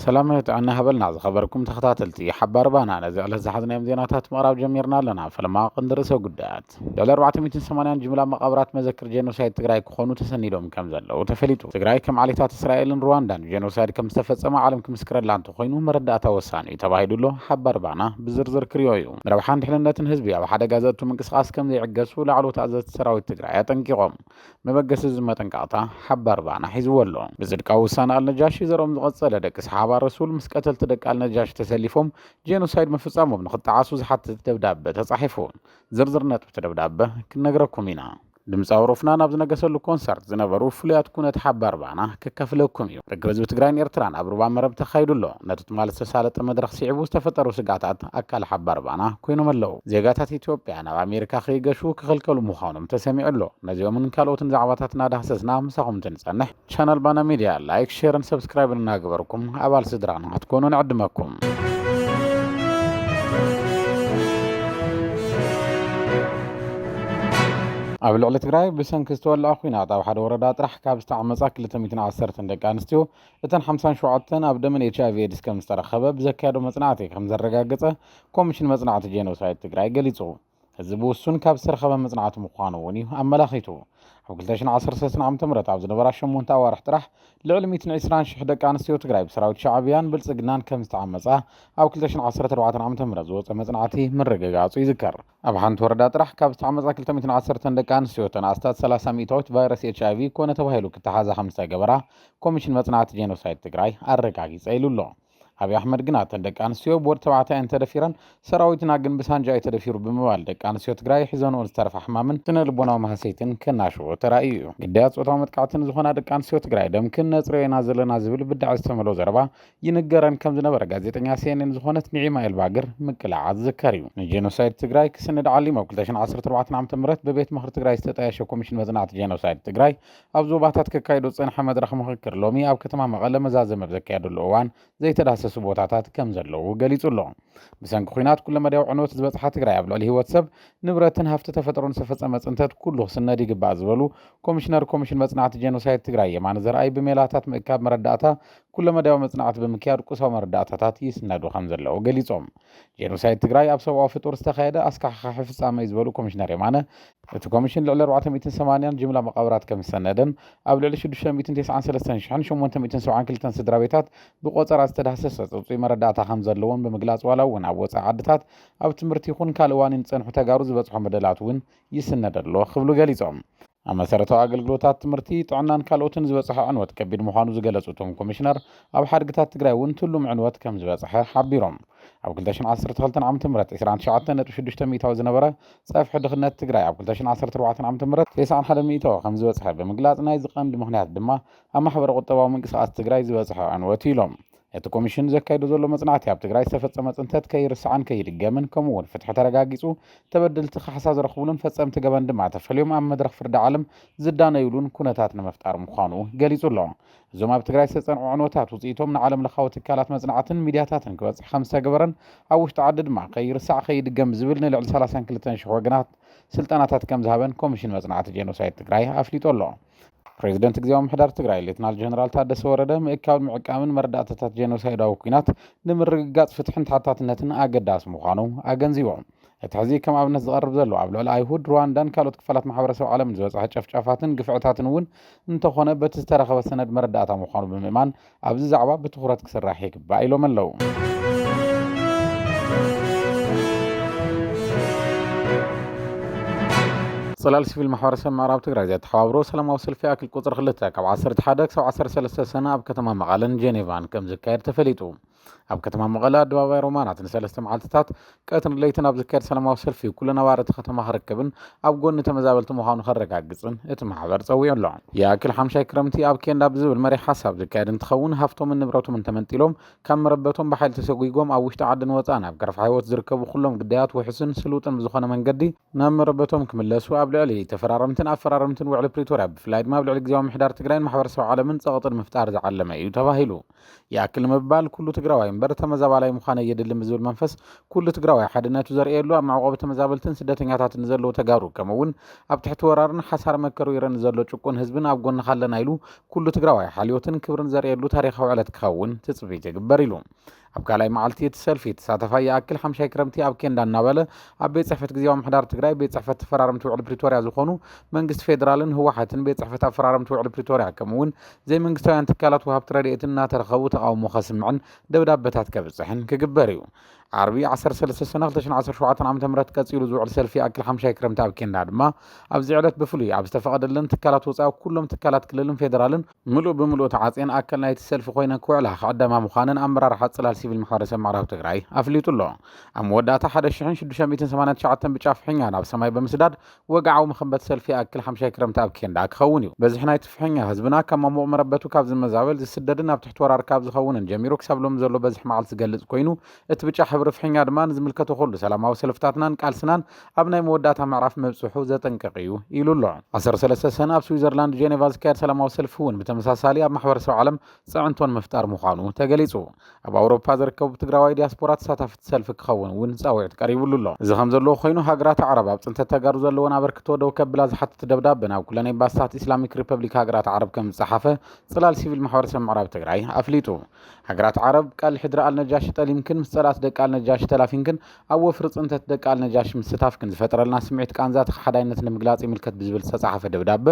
سلامت عنا هبلنا خبركم تخطاتلتي حبار بانا نزل زحزنا يوم زيناتات مقرب جميرنا لنا فلما قندرسو قدات دول 480 جملة مقابرات مذكر جينوسايد تግራይ كخونو تسنيلهم كم زلو تفليتو تግራይ كم عليتات اسرائيل رواندا جينوسايد كم استفصم عالم كم مسكرلان تخوينو مرداتا وساني تبايدلو حبار بانا بزرزر كريويو ربحان دحلنتن حزبي اب حدا غازاتو منقسقاس كم يعقسو لعلو تازات سراويت تግራይ تنقيقوم مبقس زمتنقاطا حبار بانا حيزولو بزدقاو وسان النجاشي زروم زقصل دقس حبار رسول مسكتل تدق النجاش تسليفهم جينوسايد مفصامهم نقطعاسو زحت تدبدابه تصحيفون زرزرنت بتدبدابه كنغركم هنا دمصاو رفنا نابز نغسلو كونسرت زنبرو فليات كونت حبار بانا ككفلكم يو ركبز بتግራይን ኤርትራን አብሩባ መረብ ተኻይዱሎ ነጥት ማለት ተሳለጠ መድረኽ ሲዕቡ ተፈጠሩ ስጋታት አካል حبار بانا ኮይኖም አለው ዜጋታት ኢትዮጵያ ናብ አሜሪካ ኸይገሹ ክኽልከሉ ምዃኖም ተሰሚዑሎ ነዚኦምን ካልኦትን ዛዕባታትና ዳህሰስና ምሳኹም ትንጸንሕ ቻናል ባና ሚዲያ ላይክ ሼር ሰብስክራይብ እናግበርኩም አባል ስድራና አትኮኑ ንዕድመኩም ኣብ ልዕሊ ትግራይ ብሰንኪ ዝተወልዐ ኩናት ኣብ ሓደ ወረዳ ጥራሕ ካብ ዝተዓመፃ 210 ደቂ ኣንስትዮ እተን 57 ኣብ ደመን ኤችአይቪ ኤድስ ከም ዝተረኸበ ብዘካየዶ መጽናዕቲ ከም ዘረጋገፀ ኮሚሽን መጽናዕቲ ጄኖሳይድ ትግራይ ገሊጹ እዚ ብውሱን ካብ ዝተረኸበ መጽናዕቲ ምዃኑ እውን እዩ ኣመላኺቱ ኣብ 2013 ዓ.ም ኣብ ዝነበራ 8 ኣዋርሕ ጥራሕ ልዕሊ 120,000 ደቂ ኣንስትዮ ትግራይ ብሰራዊት ሻዕብያን ብልጽግናን ከም ዝተዓመፃ ኣብ 2014 ዓ.ም ዝወፀ መጽናዕቲ ምርግጋጹ ይዝከር ኣብ ሓንቲ ወረዳ ጥራሕ ካብ ዝተዓመፃ 210 ደቂ ኣንስትዮ ተናስታት 30 ሚእታዊት ቫይረስ ኤችአይቪ ኮነ ተባሂሉ ክተሓዛ ከም ዝተገበራ ኮሚሽን መጽናዕቲ ጄኖሳይድ ትግራይ ኣረጋጊጸ ኢሉሎ አብይ አህመድ ግን አተን ደቂ አንስትዮ ቦርድ ተባዕታይን ተደፊረን ሰራዊትና ግን ብሳንጃ የተደፊሩ ብምባል ደቂ አንስትዮ ትግራይ ሒዘንኦ ዝተረፈ ሕማምን ስነ ልቦናዊ ማህሰይትን ከናሽዎ ተራእዩ እዩ ግዳያት ጾታዊ መጥቃዕትን ዝኾና ደቂ አንስትዮ ትግራይ ደምክን ነፅረና ዘለና ዝብል ብዳዕ ዝተመሎ ዘረባ ይንገረን ከም ዝነበረ ጋዜጠኛ ሲኤንኤን ዝኾነት ኒዒማ ኤልባግር ምቅላዓት ዝከር እዩ ንጄኖሳይድ ትግራይ ክስንድ ዓሊም ኣብ 2014 ዓ.ም በቤት ምክሪ ትግራይ ዝተጠየሸ ኮሚሽን መጽናዕቲ ጄኖሳይድ ትግራይ ኣብ ዞባታት ከካይዶ ጽንሐ መድረኽ ምክክር ሎሚ ኣብ ከተማ መቐለ መዛዘመ ዘካየደሉ እዋን ዘይተዳሰሱ ቦታታት ከም ዘለዉ ገሊጹሎ ብሰንኪ ኩናት ኩሉ መዳው ዕኖት ዝበጽሐ ትግራይ ኣብ ልዕሊ ህይወት ሰብ ንብረትን ሃፍቲ ተፈጥሮን ዝተፈጸመ ጽንተት ኩሉ ስነድ ይግባእ ዝበሉ ኮሚሽን መጽናዕቲ ጄኖሳይድ ትግራይ የማነ ዘርአይ ብሜላታት ምእካብ መረዳእታ ኩሉ መዳው መጽናዕቲ ብምክያድ ቁሳዊ መረዳእታታት ይስነዱ ከም ዘለዉ ገሊጾም ጄኖሳይድ ትግራይ ኣብ ሰብኣዊ ፍጡር ዝተኻየደ ኣስካሕካሒ ፍጻመ እዩ ዝበሉ ኮሚሽነር የማነ እቲ ኮሚሽን ልዕሊ 480 ጅምላ መቃብራት ከም ዝተሰነደን ኣብ ልዕሊ 693,872 ስድራ ቤታት ብቆፀራ ዝተዳሰሰ ጽጹይ መረዳእታ ከም ዘለዎን ብምግላጽ ዋላ እውን ኣብ ወፃኢ ዓድታት ኣብ ትምህርቲ ይኹን ካልእ እዋን ዝጸንሑ ተጋሩ ዝበጽሖ መደላት እውን ይስነደሎ ክብሉ ገሊጾም ኣብ መሰረታዊ ኣገልግሎታት ትምህርቲ ጥዕናን ካልኦትን ዝበጽሐ ዕንወት ከቢድ ምዃኑ ዝገለጹ እቶም ኮሚሽነር ኣብ ሓድግታት ትግራይ እውን ትሉም ዕንወት ከም ዝበጽሐ ሓቢሮም ኣብ 2012 ዓ.ም 29.6 ሚእታዊ ዝነበረ ጸፍሒ ድኽነት ትግራይ ኣብ 2014 ዓ.ም 91 ሚእታዊ ከም ዝበጽሐ ብምግላጽ ናይ ዝቐንዲ ምኽንያት ድማ ኣብ ማሕበረ ቁጠባዊ ምንቅስቓስ ትግራይ ዝበጽሐ ዕንወት ኢሎም እቲ ኮሚሽን ዘካይዶ ዘሎ መጽናዕቲ ኣብ ትግራይ ዝተፈጸመ ጽንተት ከይርስዓን ከይድገምን ከምኡውን ፍትሒ ተረጋጊጹ ተበደልቲ ካሕሳ ዝረኽቡሉን ፈጸምቲ ገበን ድማ ተፈልዮም ኣብ መድረኽ ፍርዲ ዓለም ዝዳነይሉን ኩነታት ንምፍጣር ምዃኑ ገሊጹሎ እዞም ኣብ ትግራይ ዝተጸንዑ ዕንወታት ውጽኢቶም ንዓለም ለኻዊ ትካላት መጽናዕትን ሚድያታትን ክበጽሕ ከም ዝተገበረን ኣብ ውሽጢ ዓዲ ድማ ከይርሳዕ ከይድገም ዝብል ንልዕሊ 32,000 ወገናት ስልጠናታት ከም ዝሃበን ኮሚሽን መጽናዕቲ ጄኖሳይድ ትግራይ ኣፍሊጦሎ ፕሬዝደንት ግዚያዊ ምሕዳር ትግራይ ሌተናል ጀነራል ታደሰ ወረደ ምእካብ ምዕቃምን መረዳእታታት ጄኖሳይዳዊ ኩናት ንምርግጋጽ ፍትሕን ተሓታትነትን ኣገዳሲ ምዃኑ ኣገንዚቦም እቲ ሕዚ ከም ኣብነት ዝቐርብ ዘሎ ኣብ ልዕሊ ኣይሁድ ሩዋንዳን ካልኦት ክፋላት ማሕበረሰብ ዓለም ዝበጽሐ ጨፍጫፋትን ግፍዕታትን እውን እንተኾነ በቲ ዝተረኸበ ሰነድ መረዳእታ ምዃኑ ብምእማን ኣብዚ ዛዕባ ብትኹረት ክስራሕ ይግባእ ኢሎም ኣለው صلال سيفيل محورسة معراب تقرأ زي تحاورو سلام وصل في أكل قطر خلتها كب 11 أو 13 سنة أب كتما مغالن جنيفان كم زكاير تفليتو أب كتما مغالا دواوي رومانات نسلسة معالتات كاتن ليتن أب زكاير سلام وصل في كل نوارة ختما هركبن أب قون نتمزابلت مخانو خرق عقصن اتمحضر تسوي اللعن يا أكل حمشاي كرمتي أب كين دابزو المري حساب زكاير انتخون هفتو من نبروتو من تمنتيلوم كم مربتهم بحيل تسوقيقوم أو وشت عدن وطانا بكرف حيوات زركبو كلهم قديات وحسن سلوطن بزخونا من قدي نام مربتهم كملسو أب لعلي تفرارمتن أفرارمتن وعلى بريتوريا بفلايد ما بلعلي جزاو محدار تقرين محور سو عالمن سقط المفتار زعلمه يتباهلو ياكل مبال كله تقرا ትግራዋይ እምበር ተመዛባላይ ምዃነ የድልም ዝብል መንፈስ ኩሉ ትግራዋይ ሓድነቱ ዘርእየሉ ኣብ መዕቆቢ ተመዛበልትን ስደተኛታትን ዘለዎ ተጋሩ ከምኡውን ኣብ ትሕቲ ወራርን ሓሳር መከሩ ይረን ዘሎ ጭቁን ህዝብን ኣብ ጎንኻ ኣለና ኢሉ ኩሉ ትግራዋይ ሓልዮትን ክብርን ዘርእየሉ ታሪኻዊ ዕለት ክኸውን ትጽቢት ይግበር ኢሉ ኣብ ካልኣይ መዓልቲ እቲ ሰልፊ ተሳተፋ ይኣክል 5 ክረምቲ ኣብ ኬንዳ እናበለ ኣብ ቤት ጽሕፈት ግዜያዊ ምሕዳር ትግራይ ቤት ጽሕፈት ተፈራረምቲ ውዕል ፕሪቶርያ ዝኾኑ መንግስቲ ፌደራልን ህወሓትን ቤት ጽሕፈት ኣፈራረምቲ ውዕል ፕሪቶርያ ከምኡውን ዘይመንግስታውያን ትካላት ወሃብቲ ረድኤትን እናተረኸቡ ተቃውሞ ከስምዕን ደብዳቤታት ከብፅሕን ክግበር እዩ ዓርቢ 13 ሰነ 2017 ዓ.ም ቀፂሉ ዝውዕል ሰልፊ ኣክል 5 ክረምቲ ኣብ ኬንዳ ድማ ኣብዚ ዕለት ብፍሉይ ኣብ ዝተፈቐደለን ትካላት ወፃኢ ኩሎም ትካላት ክልልን ፌደራልን ምሉእ ብምሉእ ተዓፅየን ኣካል ናይቲ ሰልፊ ኮይነን ክውዕላ ክዕደማ ምዃነን ኣመራርሓ ጽላል ሲቪል ማሕበረሰብ ምዕራብ ትግራይ ኣፍሊጡ ኣሎ ኣብ መወዳእታ 1689 ብጫ ፍሕኛ ናብ ሰማይ ብምስዳድ ወግዓዊ መኸንበት ሰልፊ ኣክል 5 ክረምቲ ኣብ ኬንዳ ክኸውን እዩ በዝሕ ናይቲ ፍሕኛ ህዝብና ካብ ማሞቕ መረበቱ ካብ ዝመዛበል ዝስደድን ኣብ ትሕቲ ወራር ካብ ዝኸውንን ጀሚሩ ክሳብ ሎሚ ዘሎ በዝሕ መዓልቲ ዝገልጽ ኮይኑ እቲ ብጫ ሕብሪ ፍሕኛ ድማ ንዝምልከቶ ኩሉ ሰላማዊ ሰልፍታትናን ቃልስናን ኣብ ናይ መወዳእታ ምዕራፍ መብፅሑ ዘጠንቅቕ እዩ ኢሉ ኣሎ 13 ሰነ ኣብ ስዊዘርላንድ ጄኔቫ ዝካየድ ሰላማዊ ሰልፊ እውን ብተመሳሳሊ ኣብ ማሕበረሰብ ዓለም ጽዕንቶን ምፍጣር ምዃኑ ተገሊጹ ኣብ ኣውሮፓ ዝርከቡ ትግራዋይ ዲያስፖራ ተሳታፍቲ ሰልፊ ክኸውን እውን ጻውዒት ቀሪቡሉ ኣሎ እዚ ከም ዘለዎ ኮይኑ ሃገራት ዓረብ ኣብ ጽንተት ተጋሩ ዘለዎን ኣበርክቶ ደው ከብላ ዝሓትት ደብዳቤ ናብ ኩለን ኤምባሲታት ኢስላሚክ ሪፐብሊክ ሃገራት ዓረብ ከም ዝጸሓፈ ጽላል ሲቪል ማሕበረሰብ ምዕራብ ትግራይ ኣፍሊጡ ሃገራት ዓረብ ቃል ሕድሪ ኣልነጃሽ ጠሊምክን ምስ ጸላት ደቂ ኣልነጃሽ ተላፊንክን ኣብ ወፍሪ ጽንተት ደቂ ኣልነጃሽ ምስታፍክን ዝፈጥረልና ስምዒት ቃንዛ ተሓዳይነት ንምግላጽ ይምልከት ብዝብል ዝተጻሓፈ ደብዳቤ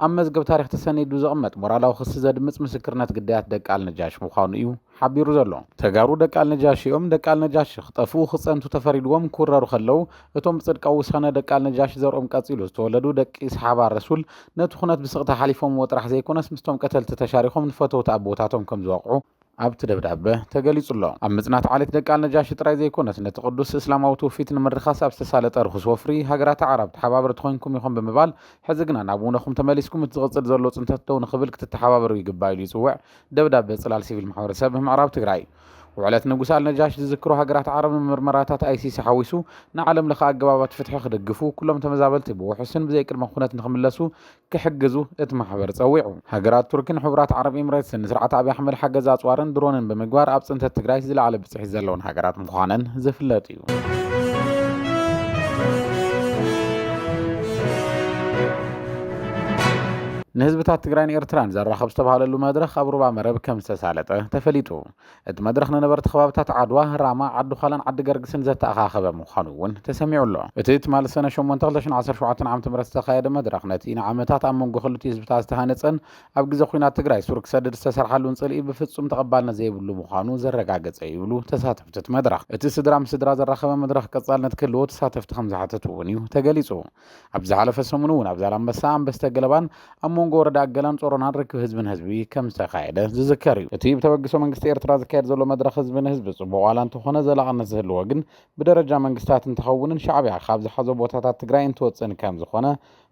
ኣብ መዝገብ ታሪክ ተሰኒዱ ዝቕመጥ ሞራላዊ ክሲ ዘድምጽ ምስክርነት ግዳያት ደቂ ኣልነጃሽ ምዃኑ እዩ ሓቢሩ ዘሎ ተጋሩ ደቂ ኣልነጃሽኦም ደቂ ኣልነጃሽ ክጠፍኡ ክጸንቱ ተፈሪድዎም ክውረሩ ከለው እቶም ጽድቃዊ ውሳነ ደቂ ኣልነጃሽ ዘርኦም ቀጺሉ ዝተወለዱ ደቂ ሰሓባ ረሱል ነቲ ኩነት ብስቕታ ሓሊፎም ወጥራሕ ዘይኮነስ ምስቶም ቀተልቲ ተሻሪኾም ንፈተውቲ ኣቦታቶም ከም ዝወቕዑ ኣብቲ ደብዳቤ ተገሊጹ ኣሎ ኣብ ምጽናት ዓሌት ደቂ ኣልነጃሽ ጥራይ ዘይኮነስ ነቲ ቅዱስ እስላማዊ ትውፊት ንምርኻስ ኣብ ዝተሳለጠ ርኩስ ወፍሪ ሃገራት ዓረብ ተሓባበርቲ ኮይንኩም ኢኹም ብምባል ሕዚ ግና ናብ እውነኹም ተመሊስኩም እቲ ዝቕጽል ዘሎ ጽንተት ደው ንኽብል ክትተሓባበሩ ይግባእ ኢሉ ይጽውዕ ደብዳቤ ጽላል ሲቪል ማሕበረሰብ ምዕራብ ትግራይ وعلت نجوس النجاش تذكروا هجرات عرب من مرمراتات أيسي سحويسو نعلم لخ أجوابات فتح خدقفو كلهم تمزابلت بو حسن بزيك المخونات نخملسو كحجزو اتمحبر تسويعو هجرات تركن حبرات عرب إمرات سن سرعة أبي أحمد حجزات وارن درون بمجوار أبسنت التجرايس زي على بتحز زلون هجرات مخانن زفلاتيو نهزبتات تجرين إيرتران زرخب استبهاللو مدرخ أبو ربع مرب كم سالته تفليتو ات مدرخنا نبرت خبابتات عدواه راما عدو خالن عد جرجسن زت أخاخب مخانون تسمعوا الله اتيت مال السنة شو منتقلشن 10 شوعات عام تمرست خياد مدرخ نتينا عامتات عمون جخلتي زبتات استهانتن أبجز خوينات تجري سورك سدد استسر حلون صلي بفتسم تقبلنا زي بلو مخانو زرق عجز أيولو تساتفتت مدرخ اتي صدرام صدرا زرخب مدرخ كتصال نتكلو تساتفت خمسة حتتونيو تجلسو أبزعل فسمنون أبزعل بسام بستجلبان أمون ጎረዳ አገላን ጾሮና ርክብ ህዝብን ህዝቢ ከም ተኻይደ ዝዝከር እዩ እቲ ብተበግሶ መንግስቲ ኤርትራ ዝካየድ ዘሎ መድረኽ ህዝብን ህዝቢ ጽቡቕ ዋላ እንተኾነ ዘላቕነት ዝህልዎ ግን ብደረጃ መንግስታት እንተኸውንን ሻዕብያ ካብ ዝሓዞ ቦታታት ትግራይ እንትወፅን ከም ዝኾነ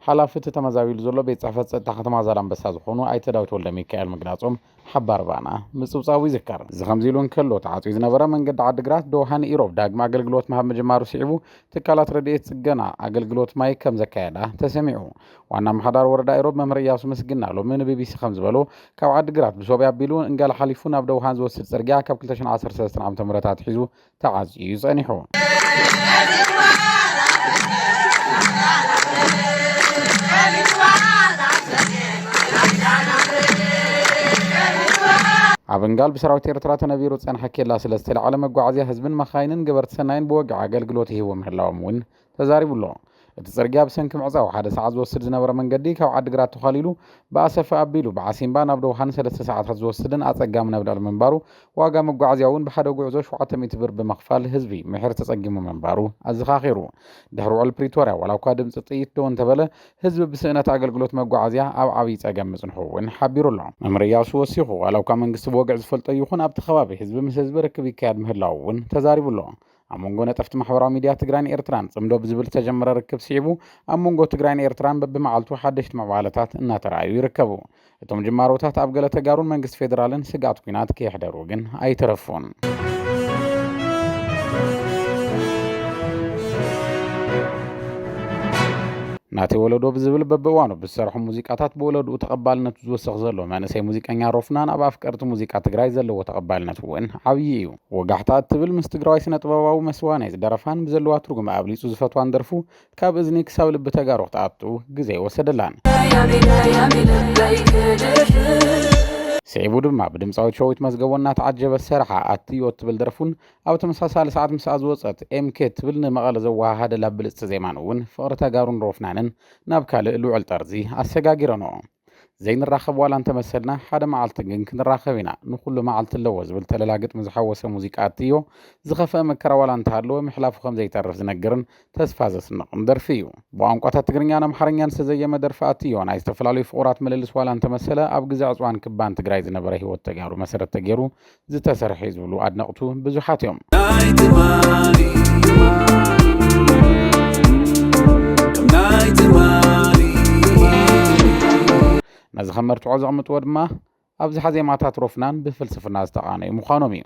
ሓላፍቲ ተመዛቢሉ ዘሎ ቤት ጽሕፈት ፀጥታ ከተማ ዛላንበሳ ዝኾኑ ኣይተ ዳዊት ወልደ ሚካኤል ምግናጾም ሓባር ባና ምጽብጻዊ ይዝከር እዚ ከምዚ ኢሉ እንከሎ ተዓጽዩ ዝነበረ መንገዲ ዓዲግራት ዶሃን ኢሮብ ዳግማ ኣገልግሎት መሃብ ምጅማሩ ሲዒቡ ትካላት ረድኤት ጽገና ኣገልግሎት ማይ ከም ዘካየዳ ተሰሚዑ ዋና ምሓዳር ወረዳ ኢሮብ መምህር ኢያሱ ምስግና ሎሚ ንቢቢሲ ከም ዝበሎ ካብ ዓዲግራት ብሶብያ ኣቢሉ እንጋል ሓሊፉ ናብ ደውሃን ዝወስድ ጽርግያ ካብ 2013 ዓ.ም ኣትሒዙ ተዓጽዩ ጸኒሑ አበንጋል በሰራዊት ኤርትራ ተነቢሩ ጸንሐ ኬላ ስለስተለ ዓለም መጓዓዝያ ህዝብን መኻይንን ገበርት ሰናይን በወግዕ አገልግሎት ይህቦም ህላዎም ውን ተዛሪቡሎ እቲ ጽርግያ ብሰንኪ ምዕጻው ሓደ ሰዓት ዝወስድ ዝነበረ መንገዲ ካብ ዓዲግራት ተኻሊሉ በአሰፋ ኣቢሉ በዓሲምባ ናብ ደውሃን 3 ሰዓታት ዝወስድን ኣጸጋም ነብዳል መንባሩ ዋጋ መጓዓዝያ ውን ብሓደ ጉዕዞ 700 ብር በመኽፋል ህዝቢ ምሕር ተጸጊሙ መንባሩ ኣዘኻኺሩ ድሕሪ ውዕል ፕሪቶርያ ወላኳ ድምፂ ጥይት ደው እንተበለ ህዝቢ ብስእነት አገልግሎት መጓዓዝያ ኣብ ዓብይ ጸገም ምጽንሑ ውን ሓቢሩ ኣሎ መምህር ኢያሱ ወሲኹ ወላኳ መንግስቲ በወግዕ ዝፈልጦ ይኹን ኣብቲ ከባቢ ህዝቢ ምስ ህዝቢ ርክብ ይካየድ ምህላው ውን ተዛሪቡሎ አሞንጎ ነጠፍቲ ማሕበራዊ ሚድያ ትግራይን ኤርትራን ጽምዶ ብዝብል ተጀመረ ርክብ ሲዒቡ አሞንጎ ትግራይን ኤርትራን በብመዓልቱ ሓደሽቲ መዕባለታት እናተራእዩ ይርከቡ እቶም ጅማሮታት ኣብ ገለ ተጋሩን መንግስቲ ፌደራልን ስጋት ኩናት ከይሕደሩ ግን ኣይተረፉን ናተይ ወለዶ ብዝብል በብእዋኑ ብዝሰርሑ ሙዚቃታት ብወለድኡ ተቐባልነቱ ዝወስኽ ዘሎ መንእሰይ ሙዚቀኛ ሮፍናን ኣብ ኣፍቀርቲ ሙዚቃ ትግራይ ዘለዎ ተቐባልነት እውን ዓብዪ እዩ። ወጋሕታ እትብል ምስ ትግራዋይ ስነ ጥበባዊ መስዋናይ ዝደረፋን ብዘለዋ ትርጉም ኣብሊፁ ዝፈትዋን ደርፉ ካብ እዝኒ ክሳብ ልቢ ተጋሩ ክተኣቱ ግዜ ወሰደላን። ስዒቡ ድማ ብድምፃዊት ሸዊት መዝገቦ እናተዓጀበ ዝሰርሓ ኣትዮ እትብል ደርፉን ኣብ ተመሳሳሊ ሰዓት ምስኣ ዝወፀት ኤምኬ እትብል ንመቐለ ዘወሃሃደ ላብልፅቲ ዜማን እውን ፍቕሪ ተጋሩን ሮፍናንን ናብ ካልእ ልውዕል ጠርዚ ኣሰጋጊረንኦ። ዘይንራኸብ ዋላ እንተመሰልና ሓደ መዓልቲ ግን ክንራኸብ ኢና ንኩሉ መዓልቲ ኣለዎ ዝብል ተለላግጥሚ ዝሓወሰ ሙዚቃ እትዮ ዝኸፍአ መከራ ዋላ እንተሃለወ ምሕላፉ ከም ዘይተርፍ ዝነግርን ተስፋ ዘስንቕን ደርፊ እዩ። ብቋንቋታት ትግርኛን ኣምሓርኛን ዝተዘየመ ደርፊ እትዮ ናይ ዝተፈላለዩ ፍቑራት ምልልስ ዋላ እንተመሰለ ኣብ ግዜ ዕፅዋን ክባን ትግራይ ዝነበረ ሂወት ተጋሩ መሰረት ተገይሩ ዝተሰርሐ ዝብሉ ኣድነቕቱ ብዙሓት እዮም። ነዚ ከመርትዖ ዘቕምጥዎ ድማ ኣብዚ ሓዜማታት ሮፍናን ብፍልስፍና ዝተቓነዩ ምዃኖም እዩ።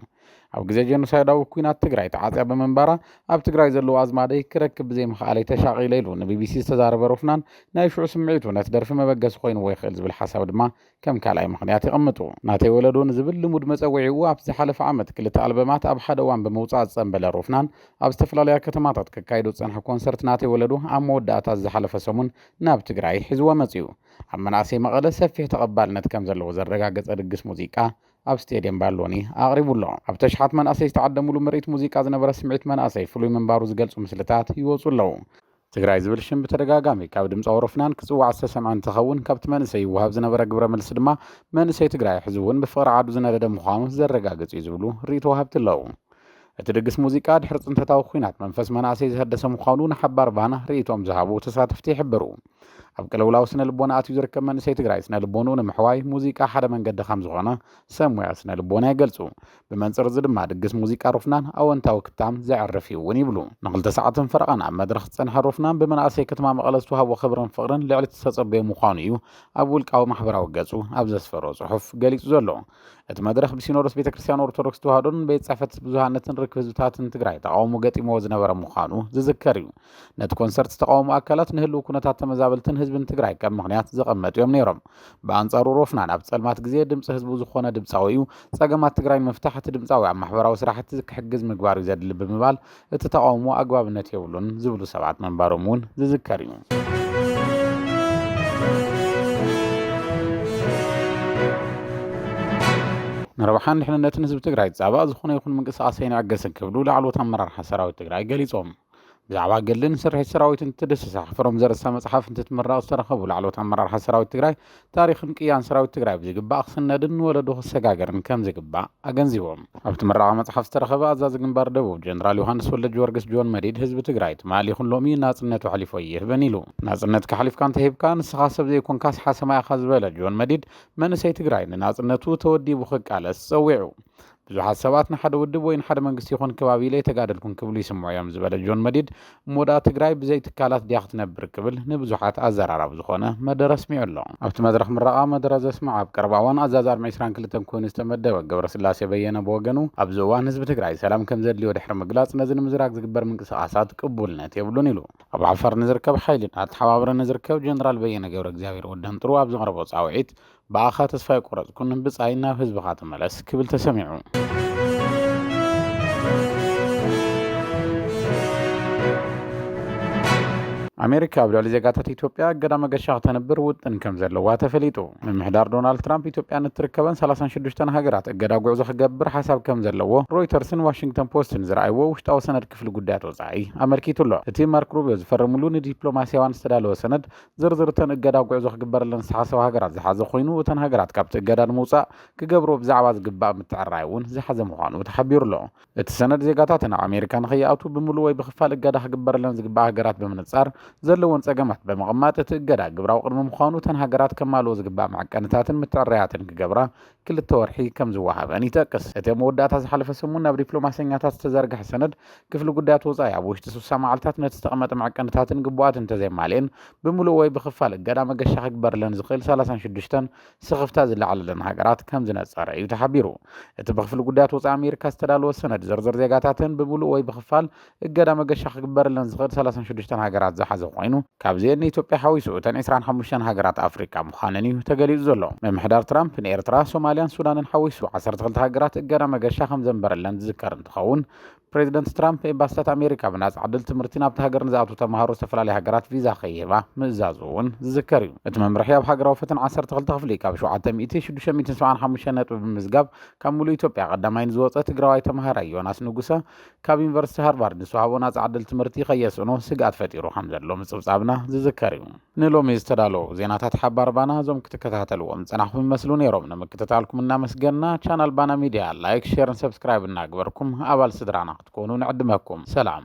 ኣብ ግዜ ጀኖሳይዳዊ ኩናት ትግራይ ተዓፅያ ብምንባራ ኣብ ትግራይ ዘለዎ ኣዝማደይ ክረክብ ብዘይምኽኣለይ ተሻቒለ ኢሉ ንቢቢሲ ዝተዛረበ ሮፍናን ናይ ሽዑ ስምዒቱ ነቲ ደርፊ መበገሲ ኮይኑዎ ይኽእል ዝብል ሓሳብ ድማ ከም ካልኣይ ምኽንያት ይቕምጡ። ናተይ ወለዶ ንዝብል ልሙድ መፀዊዒኡ ኣብ ዝሓለፈ ዓመት 2 ኣልበማት ኣብ ሓደ እዋን ብምውፃእ ዝፀንበለ ሮፍናን ኣብ ዝተፈላለያ ከተማታት ክካይዱ ዝፀንሐ ኮንሰርት ናተይ ወለዶ ኣብ መወዳእታት ዝሓለፈ ሰሙን ናብ ትግራይ ሒዝዎ መፅዩ። ኣብ መናእሰይ መቐለ ሰፊሕ ተቐባልነት ከም ዘለዎ ዘረጋገፀ ድግስ ሙዚቃ ኣብ ስቴድየም ባሎኒ ኣቕሪቡሎ። ኣብ ተሽሓት መናእሰይ ዝተዓደሙሉ ምርኢት ሙዚቃ ዝነበረ ስምዒት መናእሰይ ፍሉይ ምንባሩ ዝገልጹ ምስልታት ይወፁ ኣለዉ። ትግራይ ዝብል ሽም ብተደጋጋሚ ካብ ድምፃዊ ሮፍናን ክጽዋዕ ዝተሰምዐ እንትኸውን ካብቲ መንእሰይ ይወሃብ ዝነበረ ግብረ መልሲ ድማ መንእሰይ ትግራይ ሕዚ እውን ብፍቕሪ ዓዱ ዝነደደ ምዃኑ ዘረጋግጽ እዩ ዝብሉ ርኢቶ ወሃብቲ ኣለዉ። እቲ ድግስ ሙዚቃ ድሕሪ ፅንተታዊ ኩናት መንፈስ መናእሰይ ዝህደሰ ምዃኑ ንሓባር ባና ርእይቶም ዝሃቡ ተሳተፍቲ ይሕብሩ። ኣብ ቅልውላው ስነ ልቦና ኣትዩ ዝርከብ መንእሰይ ትግራይ ስነ ልቦንኡ ንምሕዋይ ሙዚቃ ሓደ መንገዲ ከም ዝኾነ ሰብ ሞያ ስነ ልቦና ይገልጹ። ብመንፅር እዚ ድማ ድግስ ሙዚቃ ሮፍናን ኣወንታዊ ክታም ዘዕርፍ እዩ እውን ይብሉ። ን2 ሰዓትን ፈረቓን ኣብ መድረኽ ዝፀንሐ ሮፍናን ብመናእሰይ ከተማ መቐለ ዝተዋሃቦ ክብርን ፍቕርን ልዕሊ ዝተፀበየ ምዃኑ እዩ ኣብ ውልቃዊ ማሕበራዊ ገጹ ኣብ ዘስፈሮ ጽሑፍ ገሊጹ ዘሎ። እቲ መድረኽ ብሲኖዶስ ቤተ ክርስቲያን ኦርቶዶክስ ተዋህዶን ቤት ፅሕፈት ብዙሃነትን ርክብ ህዝብታትን ትግራይ ተቃውሞ ገጢሞ ዝነበረ ምዃኑ ዝዝከር እዩ። ነቲ ኮንሰርት ዝተቃወሙ ኣካላት ንህልው ኩነታት ተመዛበልትን ህዝብን ትግራይ ከም ምክንያት ዘቐመጡ እዮም ነይሮም። ብኣንጻሩ ሮፍናን ኣብ ፀልማት ግዜ ድምፂ ህዝቡ ዝኾነ ድምፃዊ እዩ ፀገማት ትግራይ ምፍታሕ እቲ ድምፃዊ ኣብ ማሕበራዊ ስራሕቲ ክሕግዝ ምግባር እዩ ዘድሊ ብምባል እቲ ተቃውሞ ኣግባብነት የብሉን ዝብሉ ሰባት መንባሮም እውን ዝዝከር እዩ። ንረብሓን ድሕንነትን ህዝቢ ትግራይ ዛባእ ዝኾነ ይኹን ምንቅስቃስ ኣይንዕገስን ክብሉ ላዕለዎት ኣመራርሓ ሰራዊት ትግራይ ገሊፆም። ብዛዕባ ገልን ስርሒት ሰራዊትን ትድስሳ ፍሮም ዘርእስታ መፅሓፍ እንትትምራቕ ዝተረኸቡ ላዕለዎት ኣመራርሓ ሰራዊት ትግራይ ታሪክን ቅያን ሰራዊት ትግራይ ብዝግባእ ክስነድን ንወለዶ ክሰጋገርን ከም ዝግባእ ኣገንዚቦም። ኣብቲ ምረቓ መፅሓፍ ዝተረኸበ ኣዛዚ ግንባር ደቡብ ጀነራል ዮሃንስ ወልደ ጀወርግስ ጆን መዲድ ህዝቢ ትግራይ ትማል ይኹን ሎሚ ናፅነቱ ሓሊፎ ይህበን ኢሉ። ናፅነትካ ሓሊፍካ እንተሂብካ ንስኻ ሰብ ዘይኮንካስ ሓሰማ ኢኻ ዝበለ ጆን መዲድ መንእሰይ ትግራይ ንናፅነቱ ተወዲቡ ክቃለስ ፀዊዑ። ብዙሓት ሰባት ንሓደ ውድብ ወይ ንሓደ መንግስቲ ይኹን ከባቢ ላይ ተጋደልኩን ክብሉ ይስምዑ እዮም ዝበለ ጆን መዲድ ሞዳ ትግራይ ብዘይ ትካላት ዲያ ክትነብር ክብል ንብዙሓት ኣዘራራብ ዝኾነ መደረ ኣስሚዑ ኣሎ። ኣብቲ መድረኽ ምረቓ መደረ ዘስምዕ ኣብ ቀረባ እዋን ኣዛዚ ኣርሚ 22 ኮይኑ ዝተመደበ ገብረስላሴ በየነ ብወገኑ ኣብዚ እዋን ህዝቢ ትግራይ ሰላም ከም ዘድልዮ ድሕሪ ምግላፅ ነዚ ንምዝራግ ዝግበር ምንቅስቃሳት ቅቡልነት የብሉን ኢሉ። ኣብ ዓፋር ንዝርከብ ሓይልን ኣተሓባብረ ንዝርከብ ጀነራል በየነ ገብረ እግዚኣብሔር ወደንጥሩ ኣብ ዘቕረቦ ፃውዒት በኣኻ ተስፋ ይቆረፅኩን ብፃይ ናብ ህዝብኻ ተመለስ ክብል ተሰሚዑ። ኣሜሪካ ኣብ ልዕሊ ዜጋታት ኢትዮጵያ እገዳ መገሻ ክተነብር ውጥን ከም ዘለዋ ተፈሊጡ። ምምሕዳር ዶናልድ ትራምፕ ኢትዮጵያ እትርከበን 36 ሃገራት እገዳ ጉዕዞ ክገብር ሓሳብ ከም ዘለዎ ሮይተርስን ዋሽንግተን ፖስትን ዝረኣይዎ ውሽጣዊ ሰነድ ክፍሊ ጉዳያት ወፃኢ ኣመልኪቱ ኣሎ። እቲ ማርክ ሩቢዮ ዝፈርምሉ ንዲፕሎማስያዋን ዝተዳለወ ሰነድ ዝርዝርተን እገዳ ጉዕዞ ክግበረለን ዝተሓሰቡ ሃገራት ዝሓዘ ኮይኑ እተን ሃገራት ካብቲ እገዳ ንምውፃእ ክገብሮ ብዛዕባ ዝግባእ ምትዕራይ እውን ዝሓዘ ምዃኑ ተሓቢሩ ኣሎ። እቲ ሰነድ ዜጋታት ናብ ኣሜሪካ ንኸይኣቱ ብምሉእ ወይ ብክፋል እገዳ ክግበረለን ዝግባእ ሃገራት ብምንጻር ዘለዎን ፀገማት በመቐማጥ እቲ እገዳ ግብራዊ ቅድሚ ምዃኑ ተን ሃገራት ከማልዎ ዝግባእ ማዕቀንታትን ምትዕርያትን ክገብራ 2 ወርሒ ከም ዝወሃበን ይጠቅስ። እቲ መወዳእታ ዝሓለፈ ሰሙን ናብ ዲፕሎማስያኛታት ዝተዘርግሐ ሰነድ ክፍሊ ጉዳያት ወፃኢ ኣብ ውሽጢ 60 መዓልታት ነቲ ዝተቐመጠ ማዕቀንታትን ግቡኣትን እንተዘይማልአን ብምሉእ ወይ ብክፋል እገዳ መገሻ ክግበረለን ዝኽእል 36 ስኽፍታ ዝለዓለለን ሃገራት ከም ዝነፀረ እዩ ተሓቢሩ። እቲ ብክፍሊ ጉዳያት ወፃኢ ኣሜሪካ ዝተዳለወ ሰነድ ዝርዝር ዜጋታትን ብምሉእ ወይ ብክፋል እገዳ መገሻ ክግበረለን ዝኽእል 36 ሃገራት ዝሓዘ ዝሓዘ ኮይኑ ካብዚአን ኢትዮጵያ ሓዊሱ እተን 25 ሃገራት ኣፍሪካ ምዃነን እዩ ተገሊጹ ዘሎ። ምምሕዳር ትራምፕ ንኤርትራ፣ ሶማልያን ሱዳንን ሓዊሱ 12 ሃገራት እገዳ መገሻ ከም ዘንበረለን ዝዝከር እንትኸውን ፕሬዚደንት ትራምፕ ኤምባሲታት ኣሜሪካ ብናጽ ዓድል ትምህርቲ ናብቲ ሃገር ንዝኣትዉ ተምሃሮ ዝተፈላለዩ ሃገራት ቪዛ ከይህባ ምእዛዙ እውን ዝዝከር እዩ። እቲ መምርሒ ኣብ ሃገራዊ ፈተና 12 ክፍሊ ካብ 700,675 ነጥቢ ብምዝጋብ ካብ ሙሉእ ኢትዮጵያ ቀዳማይ ንዝወፀ ትግራዋይ ተምሃራይ ዮናስ ንጉሰ ካብ ዩኒቨርሲቲ ሃርቫርድ ንዝወሃቦ ናጽ ዓድል ትምህርቲ ከየስእኖ ስጋት ፈጢሩ ከም ዘሎ ምጽብጻብና ዝዝከር እዩ። ንሎሚ ዝተዳለዉ ዜናታት ሓባር ባና እዞም ክትከታተልዎም ጸናሕኩም ይመስሉ ነይሮም። ንምክትታልኩም እናመስገንና ቻናል ባና ሚድያ ላይክ፣ ሼርን ሰብስክራይብ እናግበርኩም ኣባል ስድራና ክትኮኑ ንዕድመኩም። ሰላም